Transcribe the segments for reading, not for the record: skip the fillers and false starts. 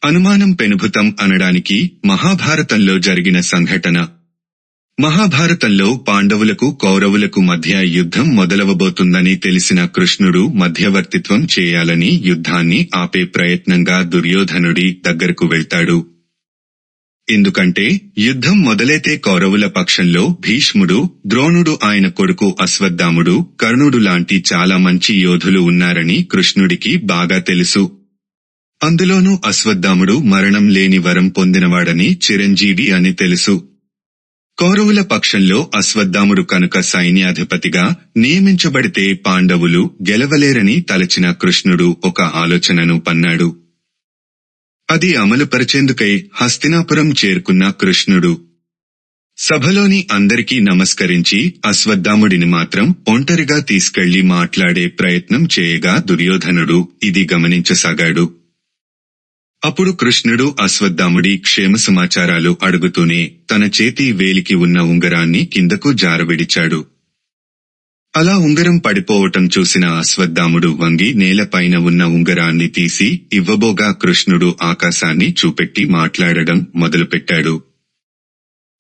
అనుమానం పెనుభుతం అనడానికి మహాభారతంలో జరిగిన సంఘటన. మహాభారతంలో పాండవులకు కౌరవులకు మధ్య యుద్ధం మొదలవబోతుందని తెలిసిన కృష్ణుడు మధ్యవర్తిత్వం చేయాలని యుద్ధాన్ని ఆపే ప్రయత్నంగా దుర్యోధనుడి దగ్గరకు వెళ్తాడు. ఎందుకంటే యుద్ధం మొదలైతే కౌరవుల పక్షంలో భీష్ముడు, ద్రోణుడు, ఆయన కొడుకు అశ్వత్థాముడు, కర్ణుడు లాంటి చాలా మంచి యోధులు ఉన్నారని కృష్ణుడికి బాగా తెలుసు. అందులోనూ అశ్వత్థాముడు మరణం లేని వరం పొందినవాడని, చిరంజీవి అని తెలుసు. కౌరవుల పక్షంలో అశ్వత్థాముడు కనుక సైన్యాధిపతిగా నియమించబడితే పాండవులు గెలవలేరని తలచిన కృష్ణుడు ఒక ఆలోచనను పన్నాడు. అది అమలుపరిచేందుకై హస్తినాపురం చేరుకున్న కృష్ణుడు సభలోని అందరికీ నమస్కరించి అశ్వత్థాముడిని మాత్రం ఒంటరిగా తీసుకెళ్లి మాట్లాడే ప్రయత్నం చేయగా దుర్యోధనుడు ఇది గమనించసాగాడు. అప్పుడు కృష్ణుడు అశ్వత్థాముడి క్షేమ సమాచారాలు అడుగుతూనే తన చేతి వేలికి ఉన్న ఉంగరాన్ని కిందకు జారవిడిచాడు. అలా ఉంగరం పడిపోవటం చూసిన అశ్వత్థాముడు వంగి నేలపైన ఉన్న ఉంగరాన్ని తీసి ఇవ్వబోగా కృష్ణుడు ఆకాశాన్ని చూపెట్టి మాట్లాడడం మొదలుపెట్టాడు.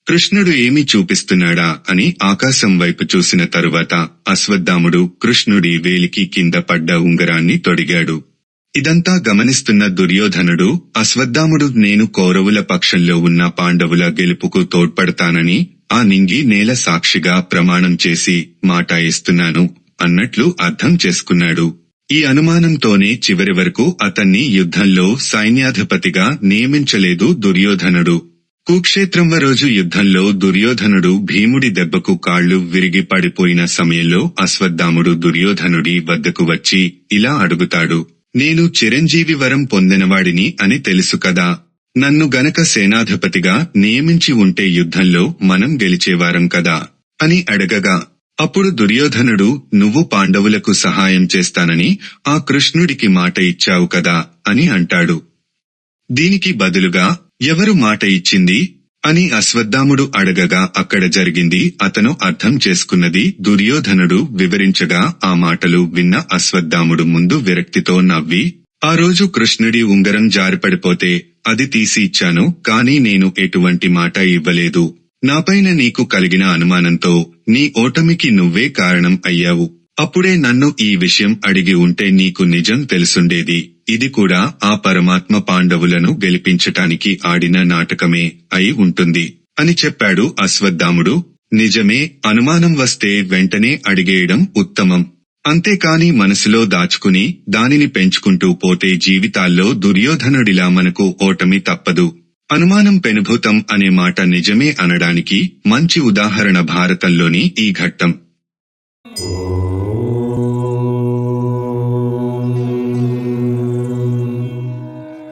కృష్ణుడు ఏమి చూపిస్తున్నాడా అని ఆకాశం వైపు చూసిన తరువాత అశ్వత్థాముడు కృష్ణుడి వేలికి కింద పడ్డ ఉంగరాన్ని తొడిగాడు. ఇదంతా గమనిస్తున్న దుర్యోధనుడు, అశ్వత్థాముడు నేను కౌరవుల పక్షంలో ఉన్న పాండవుల గెలుపుకు తోడ్పడతానని ఆ నింగి నేల సాక్షిగా ప్రమాణం చేసి మాట ఇస్తున్నాను అన్నట్లు అర్థం చేసుకున్నాడు. ఈ అనుమానంతోనే చివరి వరకు అతన్ని యుద్ధంలో సైన్యాధిపతిగా నియమించలేదు దుర్యోధనుడు. కురుక్షేత్రం రోజు యుద్ధంలో దుర్యోధనుడు భీముడి దెబ్బకు కాళ్లు విరిగి పడిపోయిన సమయంలో అశ్వత్థాముడు దుర్యోధనుడి వద్దకు వచ్చి ఇలా అడుగుతాడు, నేను చిరంజీవి వరం పొందినవాడిని అని తెలుసు కదా, నన్ను గనక సేనాధిపతిగా నియమించి ఉంటే యుద్ధంలో మనం గెలిచేవారం కదా అని అడగగా, అప్పుడు దుర్యోధనుడు నువ్వు పాండవులకు సహాయం చేస్తానని ఆ కృష్ణుడికి మాట ఇచ్చావు కదా అని అంటాడు. దీనికి బదులుగా ఎవరు మాట ఇచ్చింది అని అశ్వత్థాముడు అడగగా అక్కడ జరిగింది అతను అర్థం చేసుకున్నది దుర్యోధనుడు వివరించగా ఆ మాటలు విన్న అశ్వత్థాముడు ముందు విరక్తితో నవ్వి, ఆ రోజు కృష్ణుడి ఉంగరం జారిపడిపోతే అది తీసి ఇచ్చాను, కాని నేను ఎటువంటి మాట ఇవ్వలేదు. నాపైన నీకు కలిగిన అనుమానంతో నీ ఓటమికి నువ్వే కారణం అయ్యావు. అప్పుడే నన్ను ఈ విషయం అడిగి ఉంటే నీకు నిజం తెలుసుండేది. ఇది కూడా ఆ పరమాత్మ పాండవులను గెలిపించటానికి ఆడిన నాటకమే అయి ఉంటుంది అని చెప్పాడు అశ్వత్థాముడు. నిజమే, అనుమానం వస్తే వెంటనే అడిగేయడం ఉత్తమం. అంతేకాని మనసులో దాచుకుని దానిని పెంచుకుంటూ పోతే జీవితాల్లో దుర్యోధనుడిలా మనకు ఓటమి తప్పదు. అనుమానం పెనుభూతం అనే మాట నిజమే అనడానికి మంచి ఉదాహరణ భారతంలోని ఈ ఘట్టం.